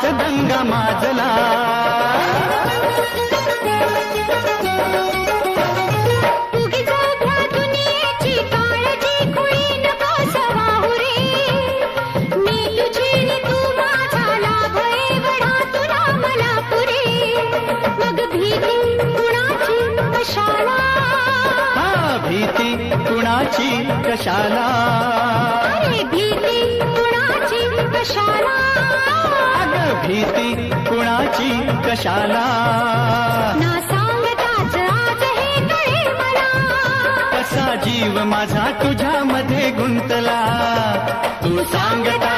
हाच दंगा माजला. भीती कुणाची कशाला, अरे भीती कुणाची कशाला, अगं भीती कुणाची कशाला. ना सांगताच आज हे कळे मला, कसा जीव माझा तुझ्यामध्ये गुंतला. तू सांगता